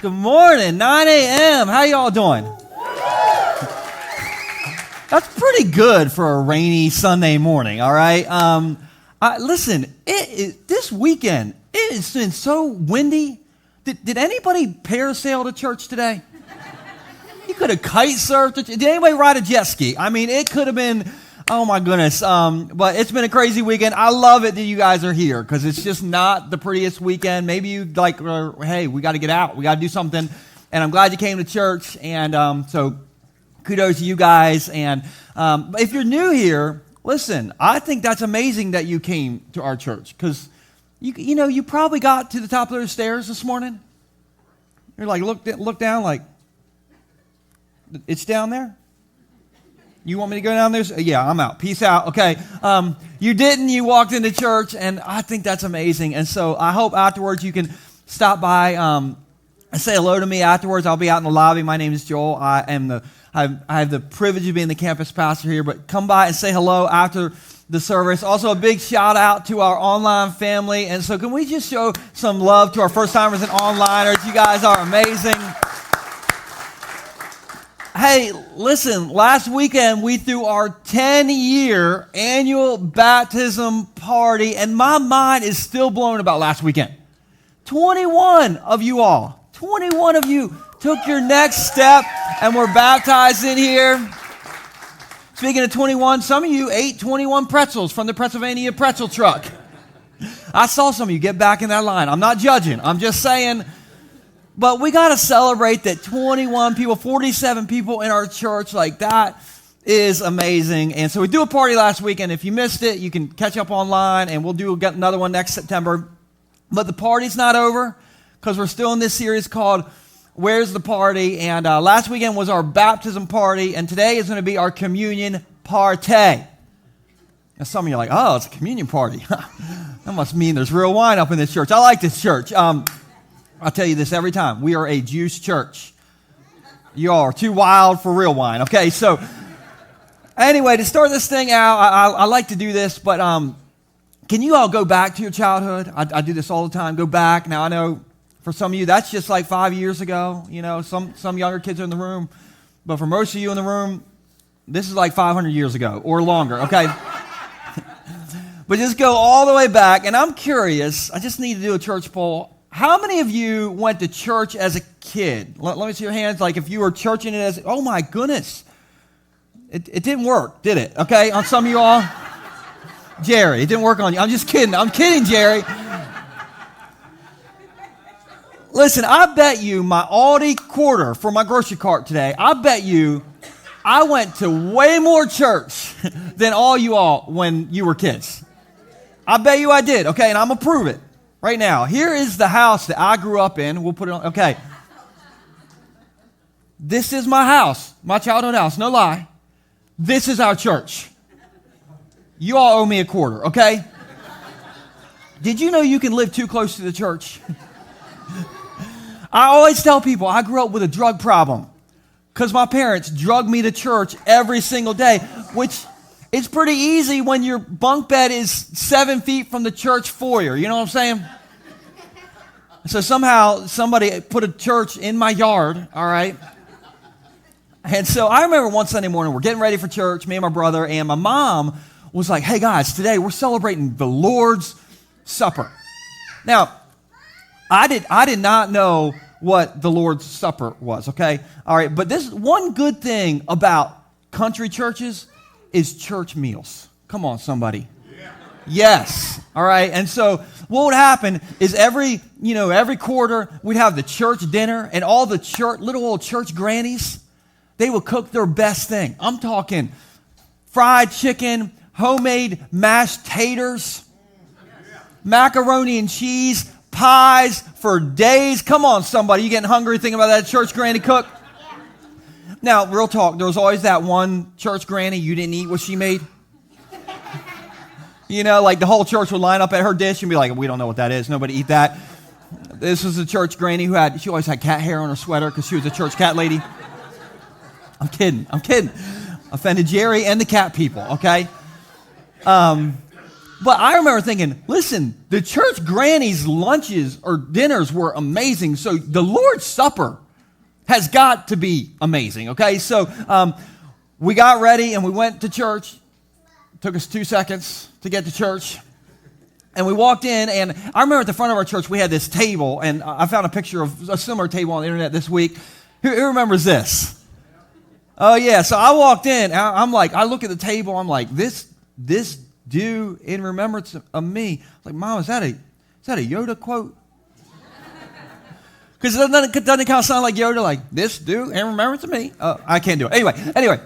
Good morning, 9 a.m. How y'all doing? That's pretty good for a rainy Sunday morning, all right? Listen, this weekend, it has been so windy. Did anybody parasail to church today? You could have kite surfed. Did anybody ride a jet ski? I mean, it could have been, oh my goodness. But it's been a crazy weekend. I love it that you guys are here because it's just not the prettiest weekend. Maybe you hey, we got to get out. We got to do something. And I'm glad you came to church. And so kudos to you guys. And if you're new here, listen, I think that's amazing that you came to our church because, you probably got to the top of those stairs this morning. You're like, look down like, it's down there? You want me to go down there? Yeah, I'm out. Peace out. Okay. You didn't. You walked into church, and I think that's amazing. And so I hope afterwards you can stop by and say hello to me afterwards. I'll be out in the lobby. My name is Joel. I have the privilege of being the campus pastor here, but come by and say hello after the service. Also, a big shout out to our online family. And so can we just show some love to our first timers and onliners? You guys are amazing. Hey, listen, last weekend we threw our 10-year annual baptism party, and my mind is still blown about last weekend. 21 of you took your next step and were baptized in here. Speaking of 21, some of you ate 21 pretzels from the Pennsylvania pretzel truck. I saw some of you get back in that line. I'm not judging. I'm just saying. But we got to celebrate that 21 people, 47 people in our church, like that is amazing. And so we do a party last weekend. If you missed it, you can catch up online, and we'll do another one next September. But the party's not over because we're still in this series called Where's the Party? And last weekend was our baptism party, and today is going to be our communion party. Now, some of you are like, oh, it's a communion party. That must mean there's real wine up in this church. I like this church. I'll tell you this every time. We are a juice church. You all are too wild for real wine. Okay, so anyway, to start this thing out, I like to do this, but can you all go back to your childhood? I do this all the time. Go back. Now, I know for some of you, that's just like 5 years ago. Some younger kids are in the room, but for most of you in the room, this is like 500 years ago or longer, okay? But just go all the way back, and I'm curious. I just need to do a church poll. How many of you went to church as a kid? Let me see your hands. Like if you were churching it as, oh my goodness. It didn't work, did it? Okay, on some of you all? Jerry, it didn't work on you. I'm just kidding. I'm kidding, Jerry. Listen, I bet you my Aldi quarter for my grocery cart today, I bet you I went to way more church than all you all when you were kids. I bet you I did, okay, and I'm going to prove it. Right now, here is the house that I grew up in. We'll put it on. Okay. This is my house, my childhood house. No lie. This is our church. You all owe me a quarter, okay? Did you know you can live too close to the church? I always tell people I grew up with a drug problem because my parents drugged me to church every single day, which it's pretty easy when your bunk bed is 7 feet from the church foyer. You know what I'm saying? So somehow somebody put a church in my yard, all right? And so I remember one Sunday morning, we're getting ready for church, me and my brother, and my mom was like, hey guys, today we're celebrating the Lord's Supper. Now, I did not know what the Lord's Supper was, okay? All right, but this one good thing about country churches is church meals. Come on, somebody. Yeah. Yes. All right. And so what would happen is every quarter we'd have the church dinner, and all the little old church grannies, they would cook their best thing. I'm talking fried chicken, homemade mashed taters, macaroni and cheese, pies for days. Come on, somebody. You getting hungry thinking about that church granny cook? Now, real talk, there was always that one church granny you didn't eat what she made. Like the whole church would line up at her dish and be like, we don't know what that is. Nobody eat that. This was a church granny she always had cat hair on her sweater because she was a church cat lady. I'm kidding. Offended Jerry and the cat people, okay? But I remember thinking, listen, the church grannies' lunches or dinners were amazing. So the Lord's Supper has got to be amazing, okay? So we got ready and we went to church. It took us 2 seconds to get to church. And we walked in, and I remember at the front of our church, we had this table, and I found a picture of a similar table on the internet this week. Who remembers this? Oh, yeah. So I walked in, I'm like, I look at the table, I'm like, this do in remembrance of me. Like, Mom, is that a Yoda quote? Because doesn't it kind of sound like Yoda, like, this do in remembrance of me? I can't do it. Anyway.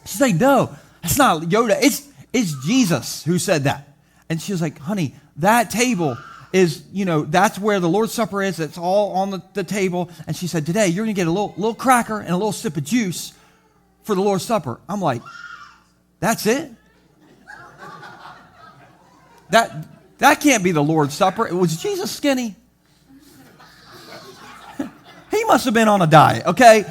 She's like, no, it's not Yoda. It's Jesus who said that. And she was like, honey, that table is, that's where the Lord's Supper is. It's all on the table. And she said, today you're going to get a little cracker and a little sip of juice for the Lord's Supper. I'm like, that's it? That can't be the Lord's Supper. Was Jesus skinny? He must have been on a diet, okay?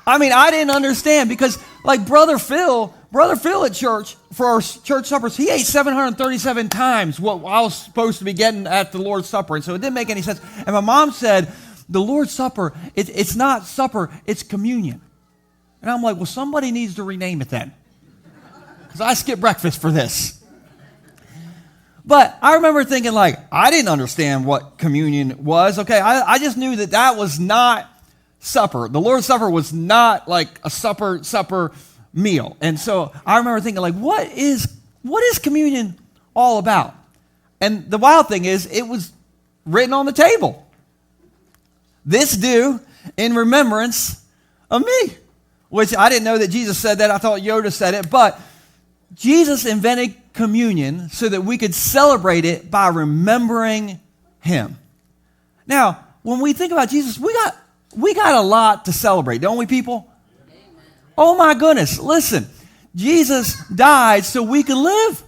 I mean, I didn't understand because, like, Brother Phil at church, for our church suppers, he ate 737 times what I was supposed to be getting at the Lord's Supper. And so it didn't make any sense. And my mom said, the Lord's Supper, it's not supper, it's communion. And I'm like, well, somebody needs to rename it then. Because I skipped breakfast for this. But I remember thinking, like, I didn't understand what communion was, okay? I just knew that was not supper. The Lord's Supper was not like a supper meal. And so I remember thinking, like, what is communion all about? And the wild thing is, it was written on the table. This do in remembrance of me. Which I didn't know that Jesus said that. I thought Yoda said it. But Jesus invented communion so that we could celebrate it by remembering him. Now, when we think about Jesus, we got a lot to celebrate, don't we, people? Amen. Oh my goodness, listen. Jesus died so we could live.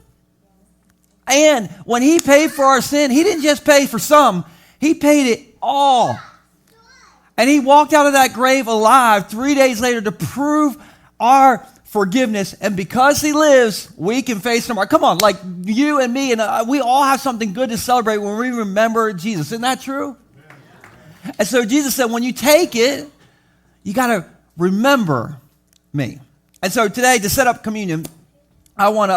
And when he paid for our sin, he didn't just pay for some, he paid it all. And he walked out of that grave alive 3 days later to prove our forgiveness. And because he lives, we can face tomorrow. Come on, like you and me, and we all have something good to celebrate when we remember Jesus. Isn't that true? And so Jesus said, when you take it, you got to remember me. And so today, to set up communion, I want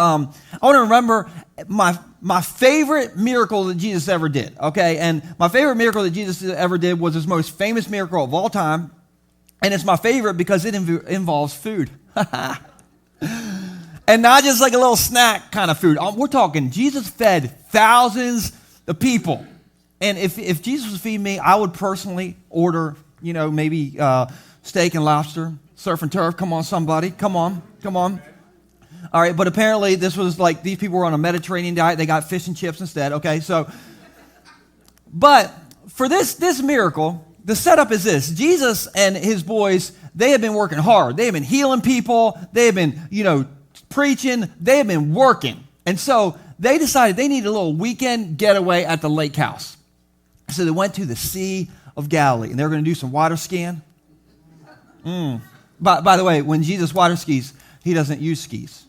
to remember my favorite miracle that Jesus ever did. Okay, and my favorite miracle that Jesus ever did was his most famous miracle of all time, and it's my favorite because it involves food, and not just like a little snack kind of food. We're talking Jesus fed thousands of people. And if Jesus was feeding me, I would personally order, maybe steak and lobster, surf and turf. Come on, somebody. Come on. All right, but apparently this was like these people were on a Mediterranean diet. They got fish and chips instead, okay? But for this miracle, the setup is this. Jesus and his boys, they have been working hard. They have been healing people. They have been, preaching. They have been working. And so they decided they needed a little weekend getaway at the lake house. So they went to the Sea of Galilee, and they were going to do some water skiing. By the way, when Jesus water skis, he doesn't use skis.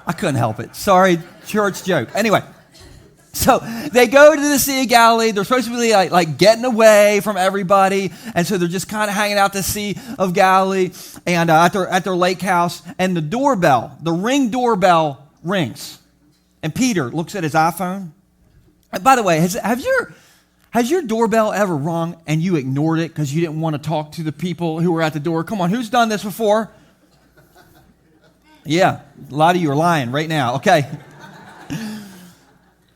I couldn't help it. Sorry, church joke. Anyway, so they go to the Sea of Galilee. They're supposed to be like getting away from everybody, and so they're just kind of hanging out the Sea of Galilee and at their lake house. And the Ring doorbell rings, and Peter looks at his iPhone. And by the way, has your doorbell ever rung and you ignored it because you didn't want to talk to the people who were at the door? Come on, who's done this before? Yeah, a lot of you are lying right now, okay.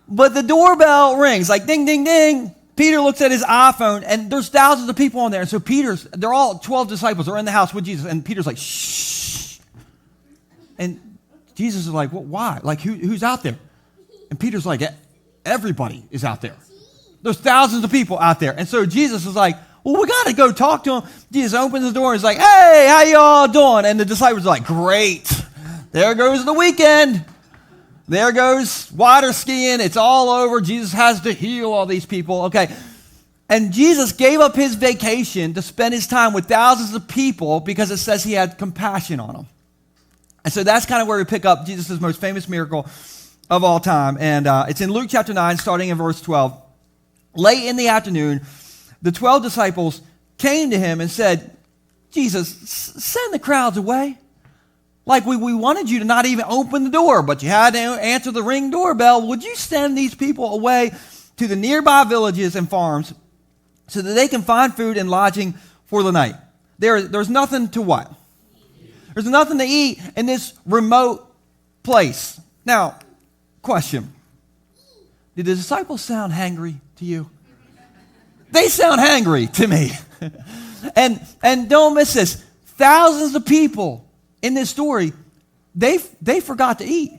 But the doorbell rings, like ding, ding, ding. Peter looks at his iPhone, and there's thousands of people on there. And so they're all 12 disciples are in the house with Jesus, and Peter's like, shh. And Jesus is like, well, why? Like, who's out there? And Peter's like, everybody is out there. There's thousands of people out there. And so Jesus is like, well, we got to go talk to him. Jesus opens the door and he's like, hey, how y'all doing? And the disciples are like, great. There goes the weekend. There goes water skiing. It's all over. Jesus has to heal all these people. Okay. And Jesus gave up his vacation to spend his time with thousands of people because it says he had compassion on them. And so that's kind of where we pick up Jesus' most famous miracle of all time. And it's in Luke chapter 9, starting in verse 12. Late in the afternoon, the 12 disciples came to him and said, Jesus, send the crowds away. Like we wanted you to not even open the door, but you had to answer the ring doorbell. Would you send these people away to the nearby villages and farms so that they can find food and lodging for the night? There's nothing to what? There's nothing to eat in this remote place. Now, question. Did the disciples sound hangry to you? They sound hangry to me. And don't miss this. Thousands of people in this story, they forgot to eat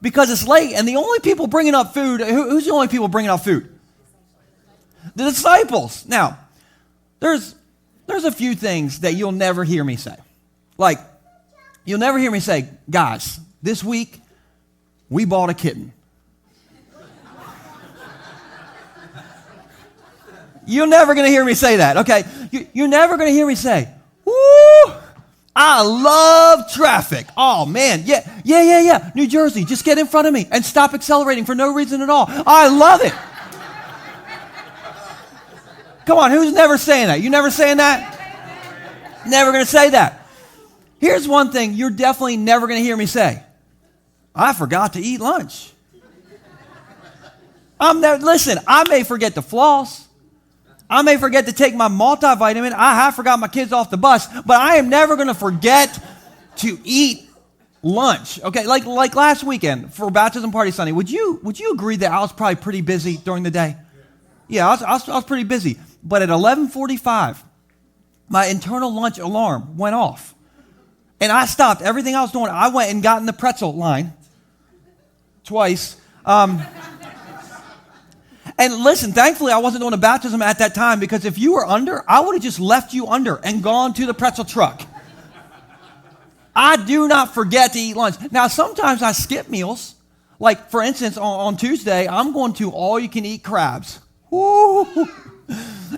because it's late. And the only people bringing up food, who's the only people bringing up food? The disciples. Now, there's a few things that you'll never hear me say. Like, you'll never hear me say, guys, this week we bought a kitten. You're never going to hear me say that, okay? You're never going to hear me say, woo, I love traffic. Oh, man, yeah. New Jersey, just get in front of me and stop accelerating for no reason at all. I love it. Come on, who's never saying that? You never saying that? Never going to say that. Here's one thing you're definitely never going to hear me say. I forgot to eat lunch. Listen, I may forget to floss. I may forget to take my multivitamin. I forgot my kids off the bus, but I am never going to forget to eat lunch. Okay, like last weekend for Baptism Party Sunday. Would you agree that I was probably pretty busy during the day? Yeah, I was pretty busy. But at 11:45, my internal lunch alarm went off, and I stopped everything I was doing. I went and got in the pretzel line twice. And listen, thankfully, I wasn't doing a baptism at that time because if you were under, I would have just left you under and gone to the pretzel truck. I do not forget to eat lunch. Now, sometimes I skip meals. Like, for instance, on Tuesday, I'm going to all-you-can-eat crabs. Woo!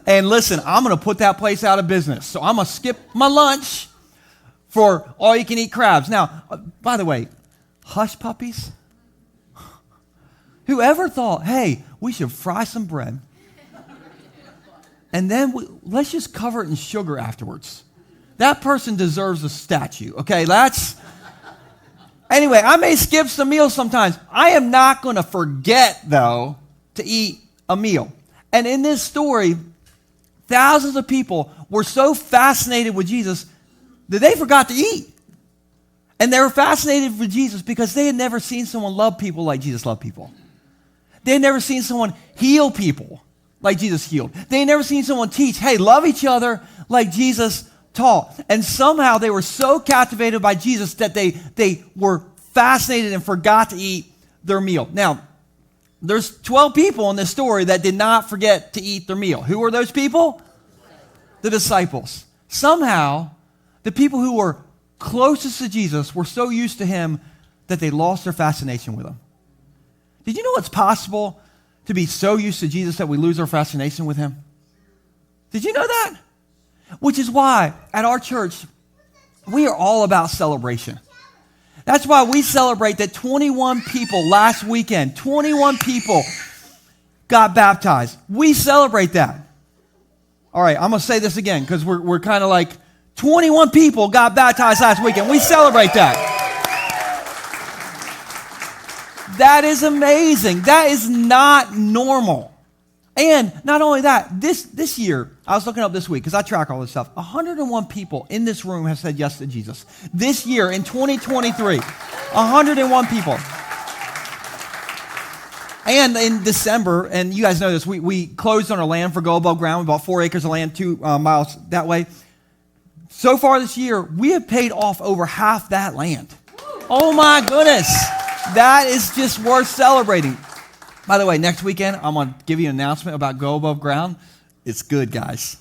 And listen, I'm going to put that place out of business. So I'm going to skip my lunch for all-you-can-eat crabs. Now, by the way, hush puppies. Whoever thought, hey, we should fry some bread, and then let's just cover it in sugar afterwards. That person deserves a statue, okay? Anyway, I may skip some meals sometimes. I am not going to forget, though, to eat a meal. And in this story, thousands of people were so fascinated with Jesus that they forgot to eat. And they were fascinated with Jesus because they had never seen someone love people like Jesus loved people. They had never seen someone heal people like Jesus healed. They had never seen someone teach, hey, love each other like Jesus taught. And somehow they were so captivated by Jesus that they were fascinated and forgot to eat their meal. Now, there's 12 people in this story that did not forget to eat their meal. Who were those people? The disciples. Somehow, the people who were closest to Jesus were so used to him that they lost their fascination with him. Did you know it's possible to be so used to Jesus that we lose our fascination with him? Did you know that? Which is why at our church, we are all about celebration. That's why we celebrate that 21 people last weekend, 21 people got baptized. We celebrate that. All right, I'm going to say this again because we're kind of like 21 people got baptized last weekend. We celebrate that. That is amazing. That is not normal. And not only that, this year, I was looking up this week because I track all this stuff. 101 people in this room have said yes to Jesus. This year, in 2023, 101 people. And in December, and you guys know this, we closed on our land for Go Above Ground. We bought 4 acres of land, 2 miles that way. So far this year, we have paid off over half that land. Oh my goodness. That is just worth celebrating. By the way, next weekend, I'm going to give you an announcement about Go Above Ground. It's good, guys.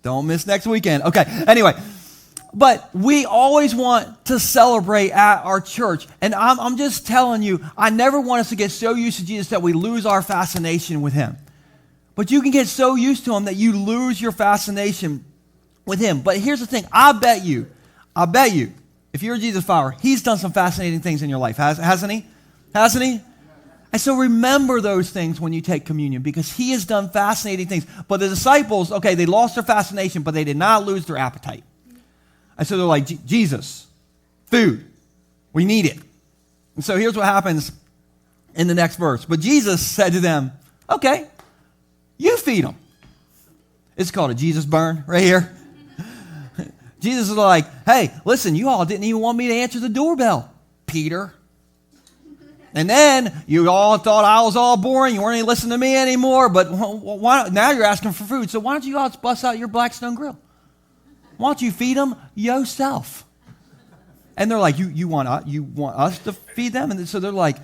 Don't miss next weekend. Okay, anyway. But we always want to celebrate at our church. And I'm just telling you, I never want us to get so used to Jesus that we lose our fascination with him. But you can get so used to him that you lose your fascination with him. But here's the thing. I bet you, if you're a Jesus follower, he's done some fascinating things in your life, hasn't he? Hasn't he? And so remember those things when you take communion, because he has done fascinating things. But the disciples, okay, they lost their fascination, but they did not lose their appetite. And so they're like, Jesus, food, we need it. And so here's what happens in the next verse. But Jesus said to them, okay, you feed them. It's called a Jesus burn right here. Jesus is like, hey, listen, you all didn't even want me to answer the doorbell, Peter. And then you all thought I was all boring. You weren't even listening to me anymore. But now you're asking for food. So why don't you all bust out your Blackstone grill? Why don't you feed them yourself? And they're like, you want us to feed them? And so they're like,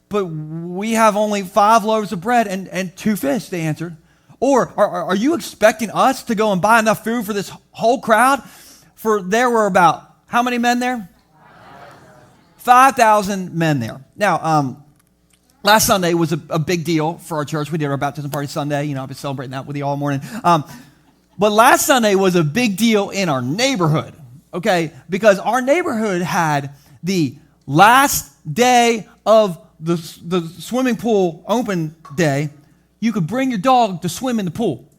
but we have only 5 loaves of bread and 2 fish, they answered. Or are you expecting us to go and buy enough food for this whole crowd? For there were about, how many men there? 5,000 men there. Now, last Sunday was a big deal for our church. We did our baptism party Sunday. You know, I've been celebrating that with you all morning. But last Sunday was a big deal in our neighborhood, okay? Because our neighborhood had the last day of the swimming pool open day. You could bring your dog to swim in the pool.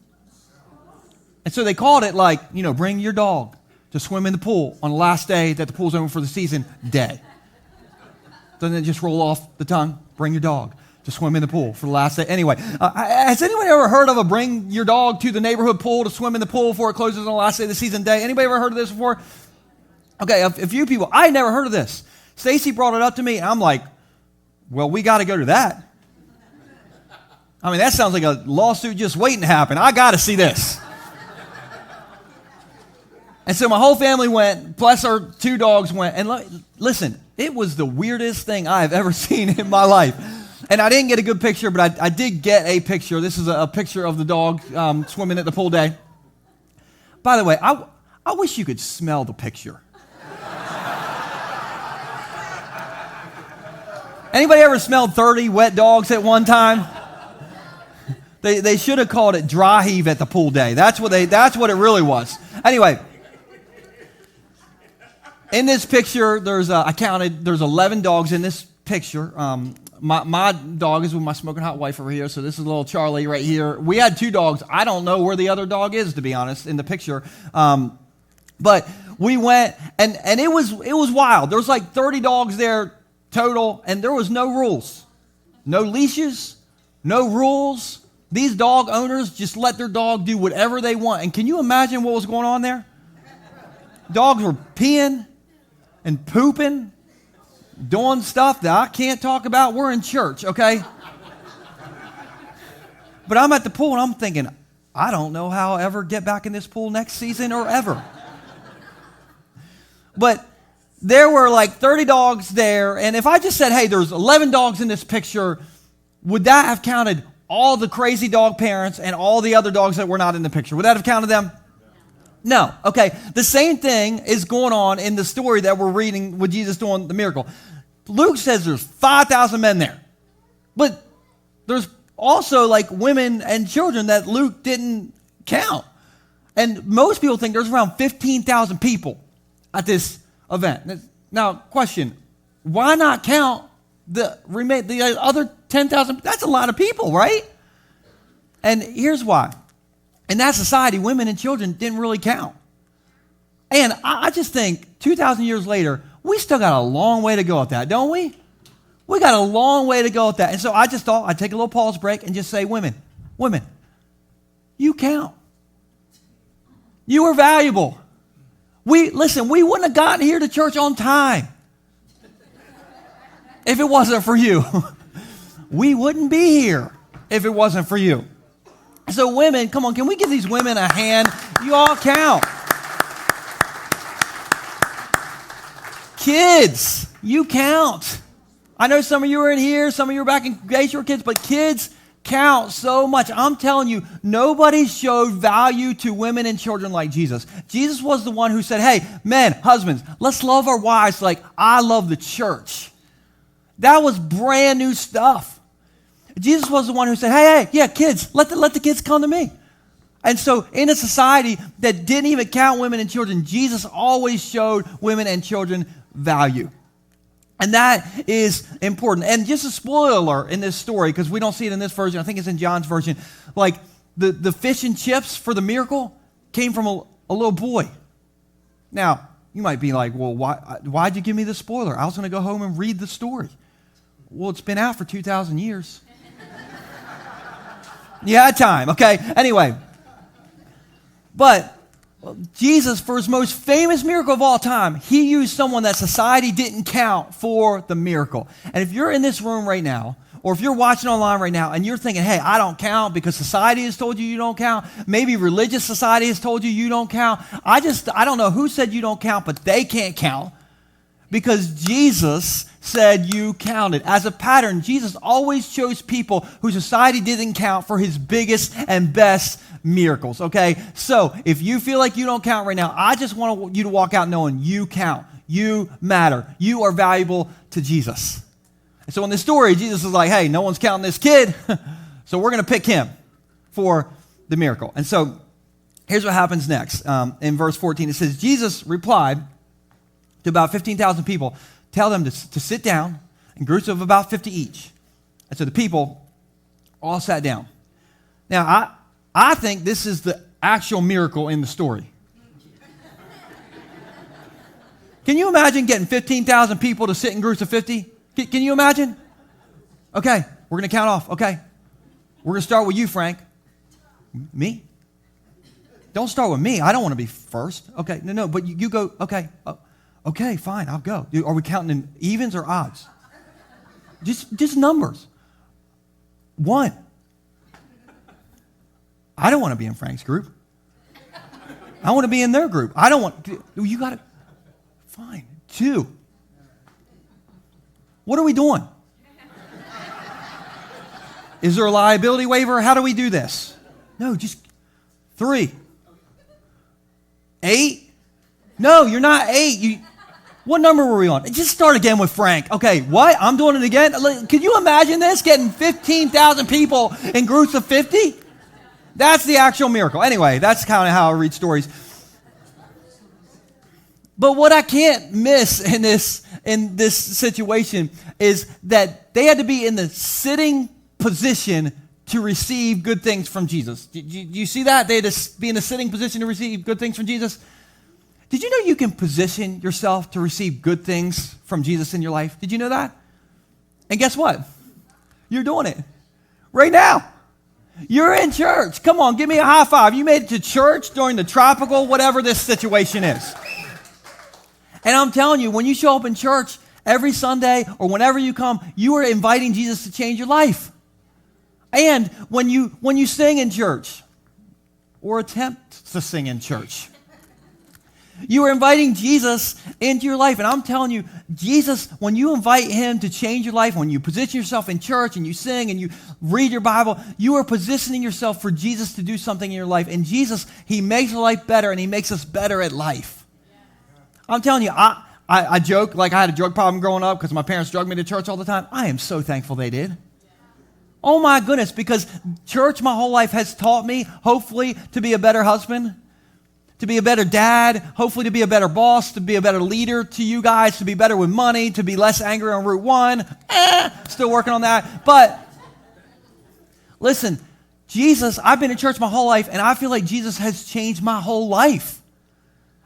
And so they called it like, you know, bring your dog to swim in the pool on the last day that the pool's open for the season day. Doesn't it just roll off the tongue? Bring your dog to swim in the pool for the last day. Anyway, has anyone ever heard of a bring your dog to the neighborhood pool to swim in the pool before it closes on the last day of the season day? Anybody ever heard of this before? Okay, a few people. I had never heard of this. Stacy brought it up to me, and I'm like, well, we got to go to that. I mean, that sounds like a lawsuit just waiting to happen. I got to see this. And so my whole family went, plus our 2 dogs went. And listen, it was the weirdest thing I have ever seen in my life. And I didn't get a good picture, but I did get a picture. This is a picture of the dog swimming at the pool day. By the way, I wish you could smell the picture. Anybody ever smelled 30 wet dogs at one time? They should have called it dry heave at the pool day. That's what it really was. Anyway, in this picture, there's 11 dogs in this picture. My dog is with my smoking hot wife over here, so this is little Charlie right here. We had 2 dogs. I don't know where the other dog is, to be honest, in the picture. But we went, and it was wild. There was like 30 dogs there total, and there was no rules. No leashes, no rules. These dog owners just let their dog do whatever they want. And can you imagine what was going on there? Dogs were peeing and pooping, doing stuff that I can't talk about. We're in church, okay? But I'm at the pool and I'm thinking, I don't know how I'll ever get back in this pool next season or ever. But there were like 30 dogs there. And if I just said, hey, there's 11 dogs in this picture, would that have counted all the crazy dog parents and all the other dogs that were not in the picture? Would that have counted them? No. Okay. The same thing is going on in the story that we're reading with Jesus doing the miracle. Luke says there's 5,000 men there. But there's also like women and children that Luke didn't count. And most people think there's around 15,000 people at this event. Now, question, why not count the other 10,000? That's a lot of people, right? And here's why. In that society, women and children didn't really count. And I just think 2,000 years later, we still got a long way to go with that, don't we? We got a long way to go with that. And so I just thought I'd take a little pause break and just say, women, you count. You are valuable. We wouldn't have gotten here to church on time if it wasn't for you. We wouldn't be here if it wasn't for you. So women, come on, can we give these women a hand? You all count. Kids, you count. I know some of you are in here, some of you are back in Bay Shore kids, but kids count so much. I'm telling you, nobody showed value to women and children like Jesus. Jesus was the one who said, hey, men, husbands, let's love our wives like I love the church. That was brand new stuff. Jesus was the one who said, hey, yeah, kids, let the kids come to me. And so in a society that didn't even count women and children, Jesus always showed women and children value. And that is important. And just a spoiler in this story, because we don't see it in this version, I think it's in John's version, like the fish and chips for the miracle came from a little boy. Now, you might be like, well, why'd you give me the spoiler? I was going to go home and read the story. Well, it's been out for 2,000 years. You had time, okay? Anyway. But Jesus, for his most famous miracle of all time, he used someone that society didn't count for the miracle. And if you're in this room right now, or if you're watching online right now and you're thinking, hey, I don't count because society has told you don't count. Maybe religious society has told you don't count. I don't know who said you don't count, but they can't count because Jesus said you counted. As a pattern, Jesus always chose people who society didn't count for his biggest and best miracles, okay? So if you feel like you don't count right now, I just want you to walk out knowing you count. You matter. You are valuable to Jesus. So in this story, Jesus is like, hey, no one's counting this kid, so we're going to pick him for the miracle. And so here's what happens next. In verse 14, it says, Jesus replied to about 15,000 people, tell them to sit down in groups of about 50 each. And so the people all sat down. Now, I think this is the actual miracle in the story. Can you imagine getting 15,000 people to sit in groups of 50? Can you imagine? Okay, we're going to count off. Okay, we're going to start with you, Frank. Me? Don't start with me. I don't want to be first. Okay, no, but you go. Okay, okay, fine, I'll go. Are we counting in evens or odds? Just numbers. 1. I don't want to be in Frank's group. I want to be in their group. I don't want. You got it. Fine. 2. What are we doing? Is there a liability waiver? How do we do this? No, just 3. 8? No, you're not 8. What number were we on? Just start again with Frank. Okay, what? I'm doing it again? Can you imagine this? Getting 15,000 people in groups of 50? That's the actual miracle. Anyway, that's kind of how I read stories. But what I can't miss in this situation is that they had to be in the sitting position to receive good things from Jesus. Do you see that? They had to be in the sitting position to receive good things from Jesus. Did you know you can position yourself to receive good things from Jesus in your life? Did you know that? And guess what? You're doing it right now. You're in church. Come on, give me a high five. You made it to church during the tropical, whatever this situation is. And I'm telling you, when you show up in church every Sunday or whenever you come, you are inviting Jesus to change your life. And when you sing in church or attempt to sing in church, you are inviting Jesus into your life. And I'm telling you, Jesus, when you invite him to change your life, when you position yourself in church and you sing and you read your Bible, you are positioning yourself for Jesus to do something in your life. And Jesus, he makes your life better and he makes us better at life. I'm telling you, I joke like I had a drug problem growing up because my parents drugged me to church all the time. I am so thankful they did. Oh my goodness, because church my whole life has taught me, hopefully, to be a better husband, to be a better dad, hopefully to be a better boss, to be a better leader to you guys, to be better with money, to be less angry on Route 1. Still working on that. But listen, Jesus, I've been in church my whole life, and I feel like Jesus has changed my whole life.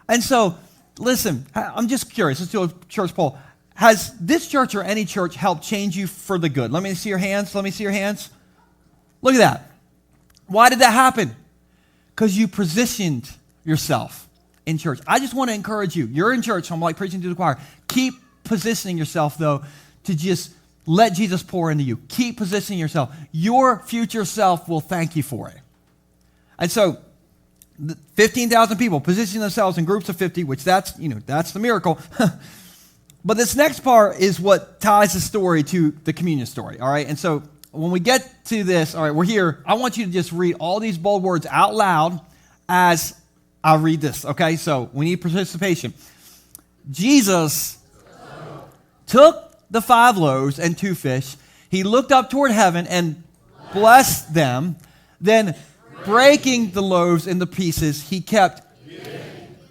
And so, listen, I'm just curious. Let's do a church poll. Has this church or any church helped change you for the good? Let me see your hands. Let me see your hands. Look at that. Why did that happen? Because you positioned yourself in church. I just want to encourage you. You're in church, so I'm like preaching to the choir. Keep positioning yourself, though, to just let Jesus pour into you. Keep positioning yourself. Your future self will thank you for it. And so, 15,000 people positioning themselves in groups of 50, which that's the miracle. But this next part is what ties the story to the communion story, all right? And so when we get to this, all right, we're here. I want you to just read all these bold words out loud as I read this, okay? So we need participation. Jesus took the 5 loaves and 2 fish. He looked up toward heaven and blessed them. Then breaking the loaves into pieces, he kept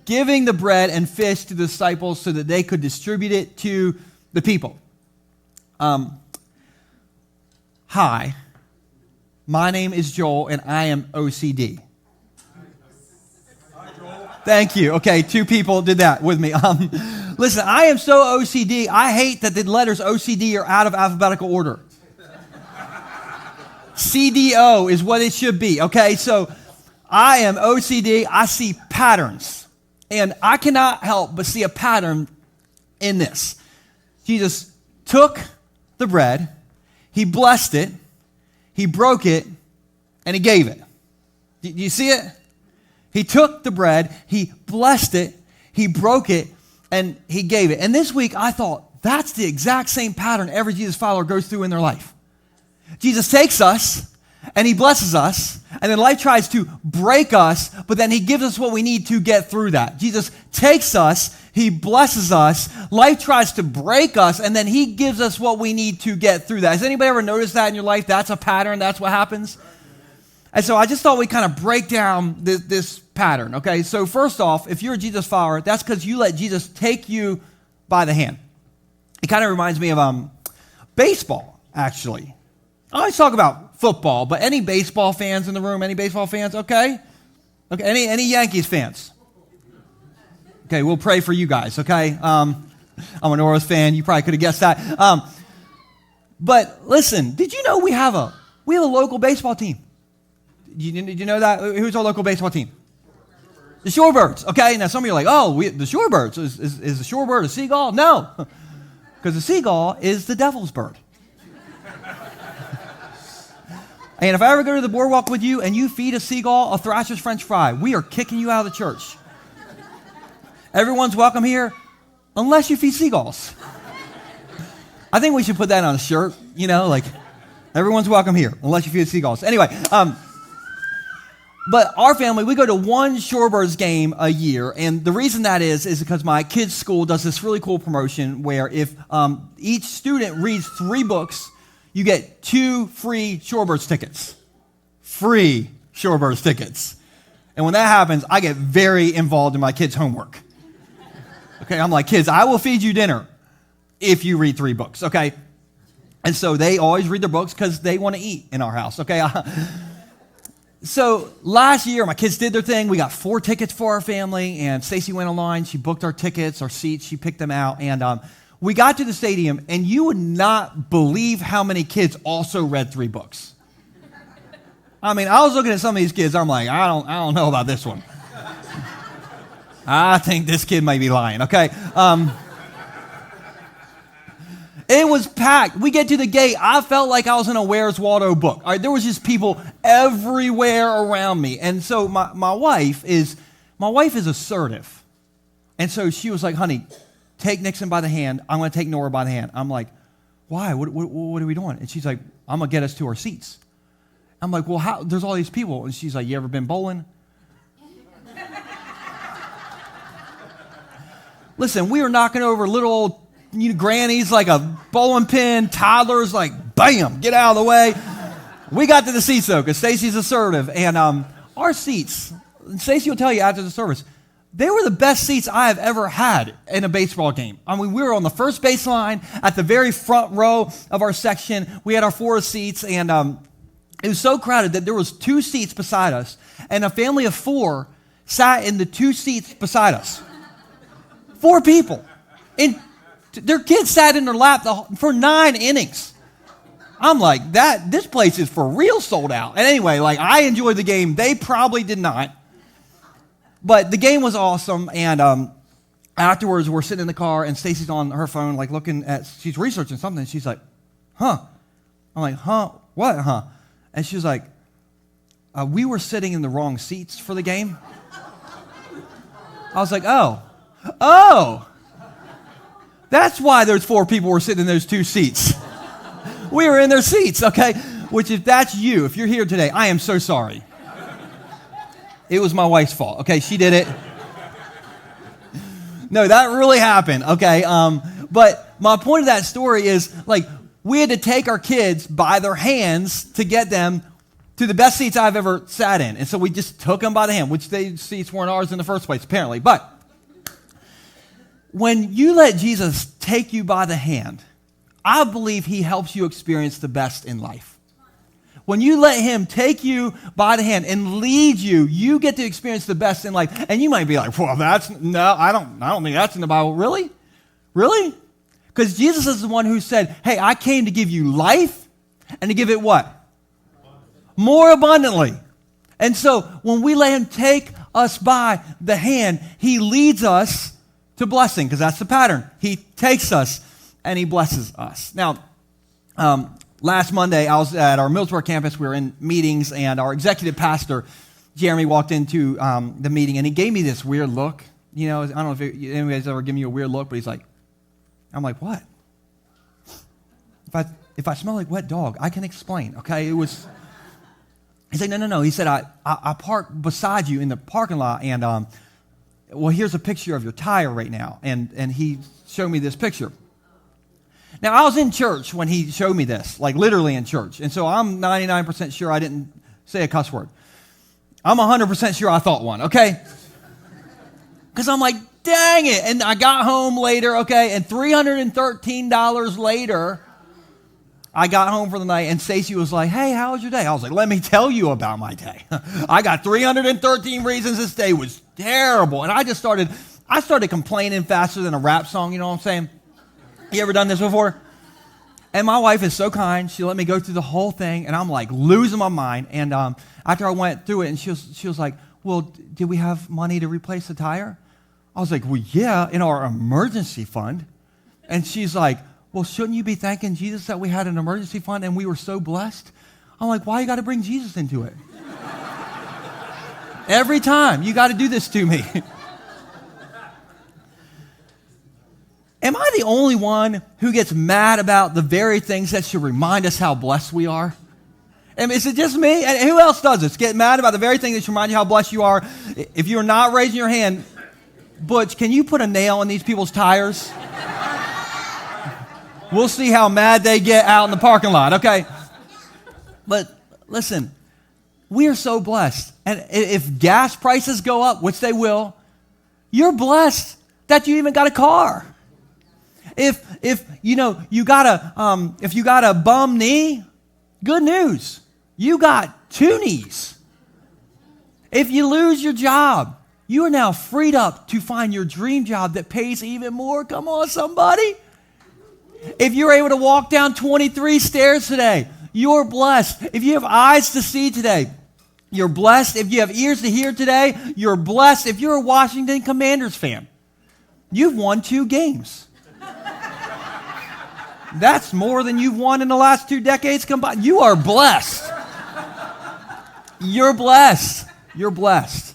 giving the bread and fish to the disciples so that they could distribute it to the people. Hi, my name is Joel, and I am OCD. Thank you. Okay, 2 people did that with me. Listen, I am so OCD, I hate that the letters OCD are out of alphabetical order. CDO is what it should be, okay? So I am OCD. I see patterns, and I cannot help but see a pattern in this. Jesus took the bread, he blessed it, he broke it, and he gave it. Do you see it? He took the bread, he blessed it, he broke it, and he gave it. And this week, I thought, that's the exact same pattern every Jesus follower goes through in their life. Jesus takes us, and he blesses us, and then life tries to break us, but then he gives us what we need to get through that. Jesus takes us, he blesses us, life tries to break us, and then he gives us what we need to get through that. Has anybody ever noticed that in your life? That's a pattern, that's what happens? And so I just thought we'd kind of break down this pattern, okay? So first off, if you're a Jesus follower, that's because you let Jesus take you by the hand. It kind of reminds me of baseball, actually. I always talk about football, but any baseball fans in the room? Any baseball fans? Okay. Any Yankees fans? Okay, we'll pray for you guys, okay? I'm an Orioles fan. You probably could have guessed that. But listen, did you know we have a local baseball team? Did you know that? Who's our local baseball team? The Shorebirds, okay? Now some of you are like, the Shorebirds. Is the shorebird a seagull? No, because the seagull is the devil's bird. And if I ever go to the boardwalk with you and you feed a seagull a Thrasher's French fry, we are kicking you out of the church. Everyone's welcome here, unless you feed seagulls. I think we should put that on a shirt, like everyone's welcome here, unless you feed seagulls. Anyway, but our family, we go to one Shorebirds game a year, and the reason that is because my kids' school does this really cool promotion where if each student reads 3 books, you get 2 free Shorebirds tickets. Free Shorebirds tickets. And when that happens, I get very involved in my kids' homework. Okay, I'm like, kids, I will feed you dinner if you read 3 books, okay? And so they always read their books because they want to eat in our house, okay? So last year, my kids did their thing. We got 4 tickets for our family, and Stacy went online. She booked our tickets, our seats. She picked them out, and we got to the stadium, and you would not believe how many kids also read 3 books. I mean, I was looking at some of these kids. I'm like, I don't know about this one. I think this kid may be lying, okay? It was packed. We get to the gate. I felt like I was in a Where's Waldo book. All right, there was just people everywhere around me. And so my wife is assertive. And so she was like, honey, take Nixon by the hand. I'm going to take Nora by the hand. I'm like, why? What are we doing? And she's like, I'm going to get us to our seats. I'm like, well, how? There's all these people. And she's like, you ever been bowling? Listen, we were knocking over little old grannies like a bowling pin, toddlers like, bam, get out of the way. We got to the seats, though, because Stacy's assertive. And our seats, Stacy will tell you after the service, they were the best seats I have ever had in a baseball game. I mean, we were on the first baseline at the very front row of our section. We had our 4 seats, and it was so crowded that there was 2 seats beside us, and a family of 4 sat in the 2 seats beside us. 4 people. And their kids sat in their lap for 9 innings. I'm like, this place is for real sold out. And anyway, like, I enjoyed the game. They probably did not. But the game was awesome, and afterwards we're sitting in the car, and Stacy's on her phone, like she's researching something, and she's like, huh? I'm like, huh? What, huh? And she's like, we were sitting in the wrong seats for the game. I was like, oh, that's why those 4 people were sitting in those 2 seats. We were in their seats, okay? Which, if that's you, if you're here today, I am so sorry. It was my wife's fault, okay? She did it. No, that really happened, okay? But my point of that story is, like, we had to take our kids by their hands to get them to the best seats I've ever sat in. And so we just took them by the hand, which these seats weren't ours in the first place, apparently. But when you let Jesus take you by the hand, I believe he helps you experience the best in life. When you let him take you by the hand and lead you, you get to experience the best in life. And you might be like, well, I don't think that's in the Bible. Really? Really? Because Jesus is the one who said, hey, I came to give you life and to give it what? More abundantly. And so when we let him take us by the hand, he leads us to blessing, because that's the pattern. He takes us and he blesses us. Now, last Monday, I was at our Millsboro campus. We were in meetings, and our executive pastor, Jeremy, walked into the meeting, and he gave me this weird look. You know, I don't know if anybody's ever given you a weird look, but he's like, I'm like, what? If I smell like wet dog, I can explain, okay? It was... He said, no. He said, I parked beside you in the parking lot, and, well, here's a picture of your tire right now. And he showed me this picture. Now, I was in church when he showed me this, like literally in church. And so I'm 99% sure I didn't say a cuss word. I'm 100% sure I thought one, okay? Because I'm like, dang it. And I got home later, okay, and $313 later, I got home for the night, and Stacy was like, hey, how was your day? I was like, let me tell you about my day. I got 313 reasons this day was terrible. And I started complaining faster than a rap song, you know what I'm saying? You ever done this before? And my wife is so kind. She let me go through the whole thing, and I'm like losing my mind. And after I went through it, and she was like, well, did we have money to replace the tire? I was like, well, yeah, in our emergency fund. And she's like, well, shouldn't you be thanking Jesus that we had an emergency fund and we were so blessed? I'm like, why you got to bring Jesus into it? Every time you got to do this to me. Am I the only one who gets mad about the very things that should remind us how blessed we are? I mean, is it just me? And who else does this? Get mad about the very thing that should remind you how blessed you are? If you're not raising your hand, Butch, can you put a nail in these people's tires? We'll see how mad they get out in the parking lot, okay? But listen, we are so blessed. And if gas prices go up, which they will, you're blessed that you even got a car. If you got a bum knee, good news. You got two knees. If you lose your job, you are now freed up to find your dream job that pays even more. Come on, somebody. If you're able to walk down 23 stairs today, you're blessed. If you have eyes to see today, you're blessed. If you have ears to hear today, you're blessed. If you're a Washington Commanders fan, you've won 2 games. That's more than you've won in the last 2 decades combined. You are blessed. You're blessed. You're blessed.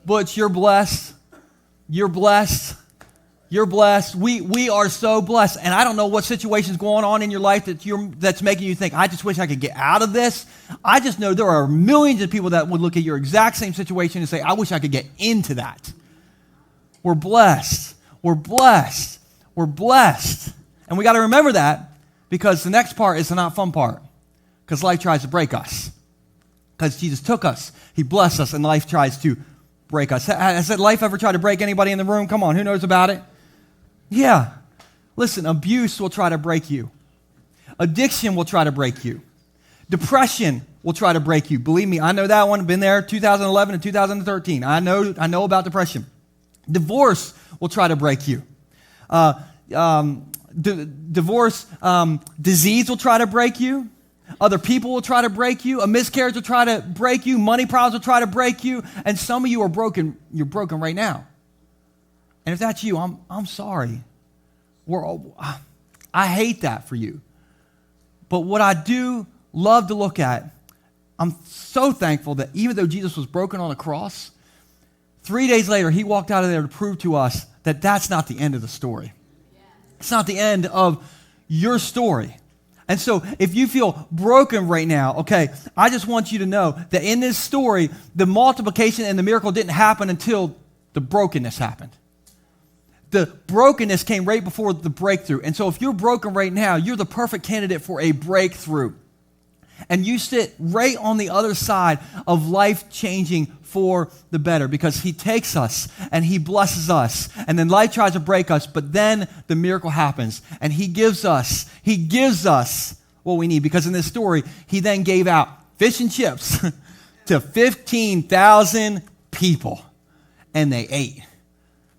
Butch, you're blessed. You're blessed. You're blessed. We are so blessed. And I don't know what situation's going on in your life that's making you think, I just wish I could get out of this. I just know there are millions of people that would look at your exact same situation and say, I wish I could get into that. We're blessed. We're blessed. We're blessed. And we got to remember that, because the next part is the not fun part. Because life tries to break us. Because Jesus took us. He blessed us, and life tries to break us. Has that life ever tried to break anybody in the room? Come on, who knows about it? Yeah. Listen, abuse will try to break you. Addiction will try to break you. Depression will try to break you. Believe me, I know that one. I've been there 2011 and 2013. I know about depression. Divorce will try to break you. Disease will try to break you. Other people will try to break you. A miscarriage will try to break you. Money problems will try to break you. And some of you are broken. You're broken right now. And if that's you, I'm sorry. I hate that for you. But what I do love to look at, I'm so thankful that even though Jesus was broken on a cross, 3 days later, he walked out of there to prove to us that that's not the end of the story. It's not the end of your story. And so if you feel broken right now, okay, I just want you to know that in this story, the multiplication and the miracle didn't happen until the brokenness happened. The brokenness came right before the breakthrough. And so if you're broken right now, you're the perfect candidate for a breakthrough. And you sit right on the other side of life changing for the better, because he takes us and he blesses us. And then life tries to break us, but then the miracle happens and he gives us what we need. Because in this story, he then gave out fish and chips to 15,000 people, and they ate,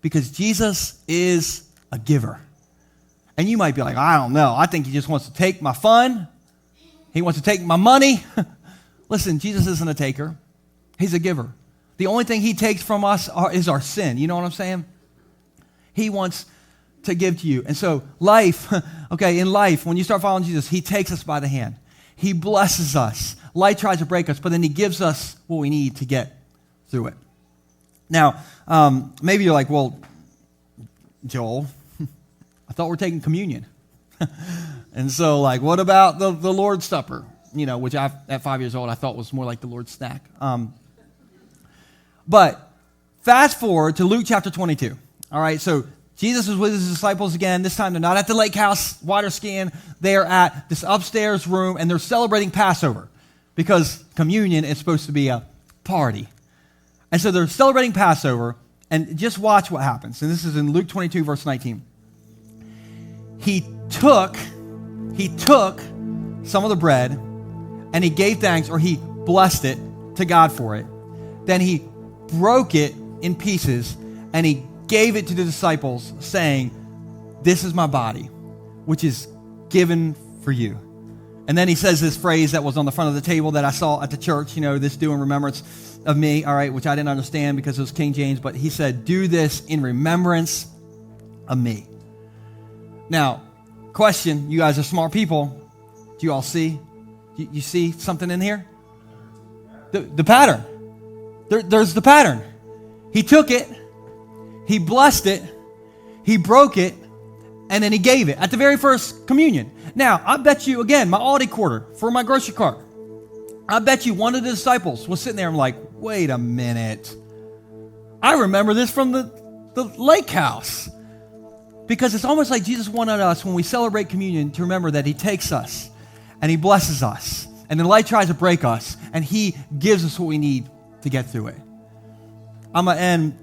because Jesus is a giver. And you might be like, I don't know. I think he just wants to take my fun. He wants to take my money. Listen, Jesus isn't a taker. He's a giver. The only thing he takes from us is our sin. You know what I'm saying? He wants to give to you. And so life, in life, when you start following Jesus, he takes us by the hand. He blesses us. Life tries to break us, but then he gives us what we need to get through it. Now, maybe you're like, well, Joel, I thought we're taking communion. And so, what about the Lord's Supper? Which at 5 years old, I thought was more like the Lord's snack. But fast forward to Luke chapter 22. All right, so Jesus is with his disciples again. This time they're not at the lake house water skiing. They are at this upstairs room, and they're celebrating Passover, because communion is supposed to be a party. And so they're celebrating Passover, and just watch what happens. And this is in Luke 22, verse 19. He took some of the bread, and he gave thanks, or he blessed it to God for it. Then he broke it in pieces, and he gave it to the disciples, saying, "This is my body, which is given for you." And then he says this phrase that was on the front of the table that I saw at the church, this do in remembrance of me, all right, which I didn't understand because it was King James, but he said, "Do this in remembrance of me." Now, question, you guys are smart people. Do you all see? You see something in here? The pattern. There's the pattern. He took it, he blessed it, he broke it, and then he gave it at the very first communion. Now, I bet you, again, my Aldi quarter for my grocery cart, I bet you one of the disciples was sitting there and like, wait a minute. I remember this from the lake house. Because it's almost like Jesus wanted us, when we celebrate communion, to remember that he takes us and he blesses us. And then life tries to break us, and he gives us what we need to get through it. I'm going to end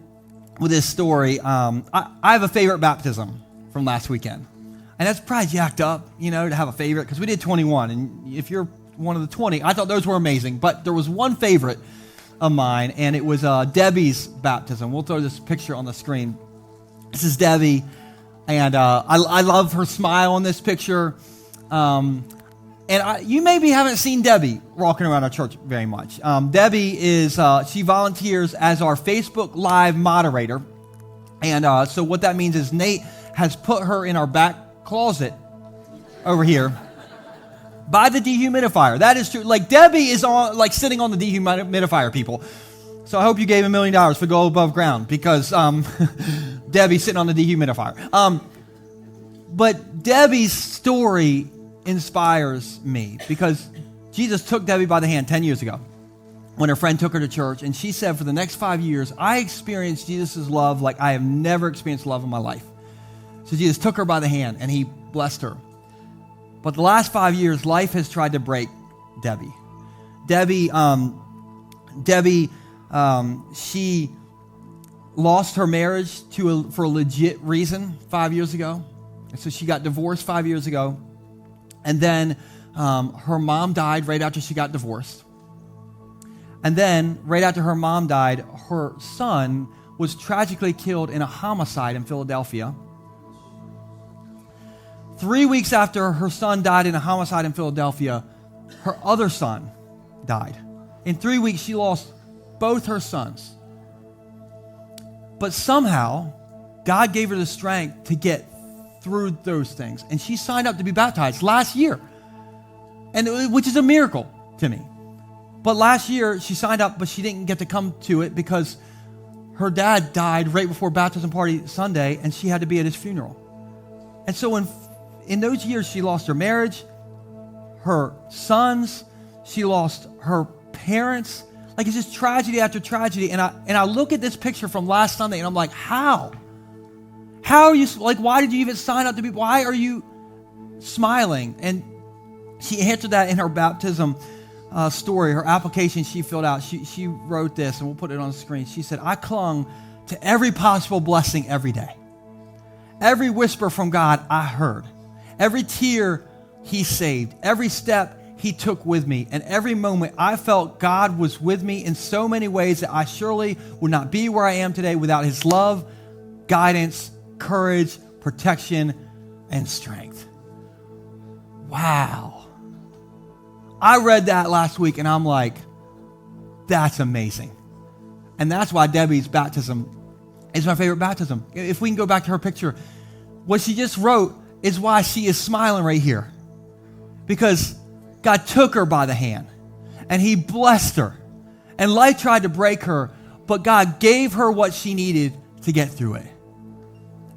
with this story. I have a favorite baptism from last weekend. And that's probably jacked up, to have a favorite, because we did 21. And if you're one of the 20, I thought those were amazing. But there was one favorite of mine, and it was Debbie's baptism. We'll throw this picture on the screen. This is Debbie. And I love her smile on this picture. You maybe haven't seen Debbie walking around our church very much. Debbie she volunteers as our Facebook Live moderator. And so what that means is Nate has put her in our back closet over here by the dehumidifier. That is true. Debbie is sitting on the dehumidifier, people. So I hope you gave $1 million for Go Above Ground, because Debbie's sitting on the dehumidifier. But Debbie's story inspires me, because Jesus took Debbie by the hand 10 years ago when her friend took her to church, and she said, for the next 5 years, I experienced Jesus' love like I have never experienced love in my life. So Jesus took her by the hand, and he blessed her. But the last 5 years, life has tried to break Debbie. Debbie, she lost her marriage for a legit reason 5 years ago. And so she got divorced 5 years ago. And then her mom died right after she got divorced. And then right after her mom died, her son was tragically killed in a homicide in Philadelphia. 3 weeks after her son died in a homicide in Philadelphia, her other son died. In 3 weeks, she lost both her sons. But somehow, God gave her the strength to get through those things. And she signed up to be baptized last year, which is a miracle to me. But last year, she signed up, but she didn't get to come to it because her dad died right before baptism party Sunday, and she had to be at his funeral. And so in those years, she lost her marriage, her sons, she lost her parents. It's just tragedy after tragedy. And I look at this picture from last Sunday, and I'm like, how? How are you, why did you even sign up why are you smiling? And she answered that in her baptism story, her application she filled out, she wrote this, and we'll put it on the screen. She said, I clung to every possible blessing every day. Every whisper from God I heard. Every tear he saved. Every step he took with me. And every moment I felt God was with me in so many ways that I surely would not be where I am today without his love, guidance, courage, protection, and strength. Wow. I read that last week and I'm like, that's amazing. And that's why Debbie's baptism is my favorite baptism. If we can go back to her picture, what she just wrote is why she is smiling right here. Because God took her by the hand and he blessed her. And life tried to break her, but God gave her what she needed to get through it.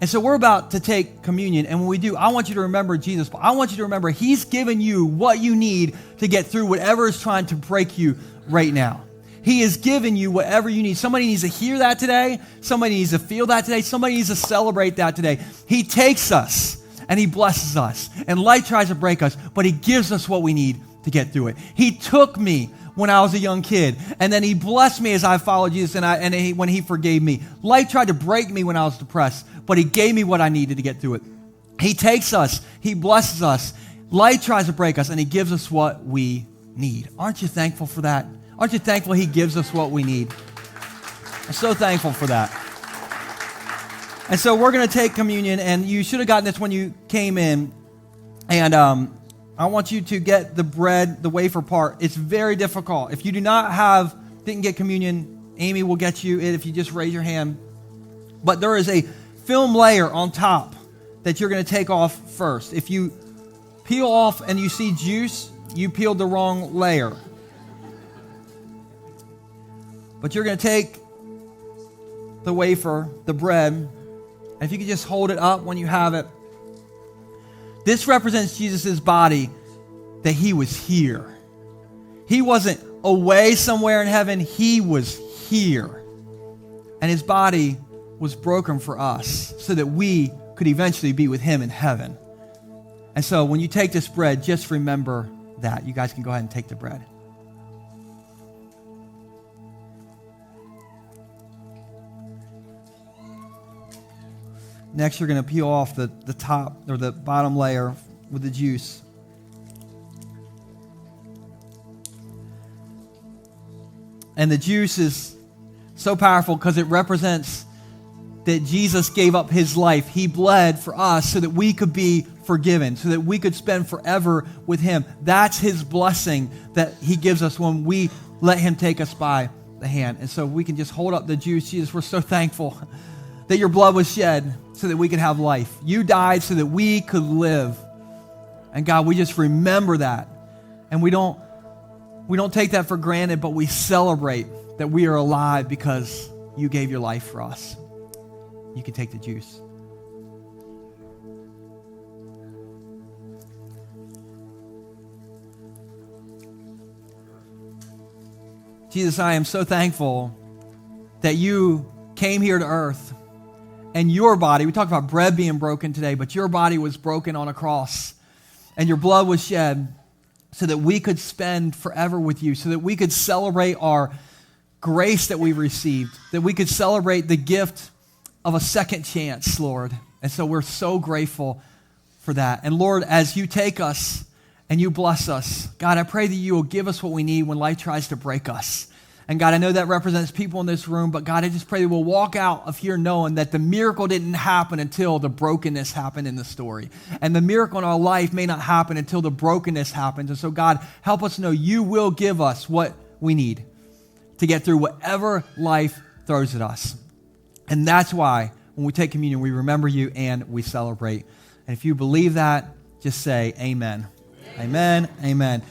And so we're about to take communion, and when we do, I want you to remember Jesus. I want you to remember he's given you what you need to get through whatever is trying to break you right now. He has given you whatever you need. Somebody needs to hear that today. Somebody needs to feel that today. Somebody needs to celebrate that today. He takes us and he blesses us. And life tries to break us, but he gives us what we need to get through it. He took me when I was a young kid, and then he blessed me as I followed Jesus when he forgave me. Life tried to break me when I was depressed, but he gave me what I needed to get through it. He takes us, he blesses us. Life tries to break us, and he gives us what we need. Aren't you thankful for that? Aren't you thankful he gives us what we need? I'm so thankful for that. And so we're going to take communion, and you should have gotten this when you came in. And I want you to get the bread, the wafer part. It's very difficult. If you didn't get communion, Amy will get you it if you just raise your hand. But there is a film layer on top that you're going to take off first. If you peel off and you see juice, you peeled the wrong layer. But you're going to take the wafer, the bread, and if you could just hold it up when you have it. This represents Jesus' body, that he was here. He wasn't away somewhere in heaven. He was here. And his body was broken for us so that we could eventually be with him in heaven. And so when you take this bread, just remember that. You guys can go ahead and take the bread. Next, you're going to peel off the top or the bottom layer with the juice. And the juice is so powerful because it represents that Jesus gave up his life. He bled for us so that we could be forgiven, so that we could spend forever with him. That's his blessing that he gives us when we let him take us by the hand. And so we can just hold up the juice. Jesus, we're so thankful that your blood was shed so that we could have life. You died so that we could live. And God, we just remember that. And we don't take that for granted, but we celebrate that we are alive because you gave your life for us. You can take the juice. Jesus, I am so thankful that you came here to earth. And your body, we talked about bread being broken today, but your body was broken on a cross. And your blood was shed so that we could spend forever with you, so that we could celebrate our grace that we received, that we could celebrate the gift of a second chance, Lord. And so we're so grateful for that. And Lord, as you take us and you bless us, God, I pray that you will give us what we need when life tries to break us. And God, I know that represents people in this room, but God, I just pray that we'll walk out of here knowing that the miracle didn't happen until the brokenness happened in the story. And the miracle in our life may not happen until the brokenness happens. And so God, help us know you will give us what we need to get through whatever life throws at us. And that's why when we take communion, we remember you and we celebrate. And if you believe that, just say amen. Amen. Amen.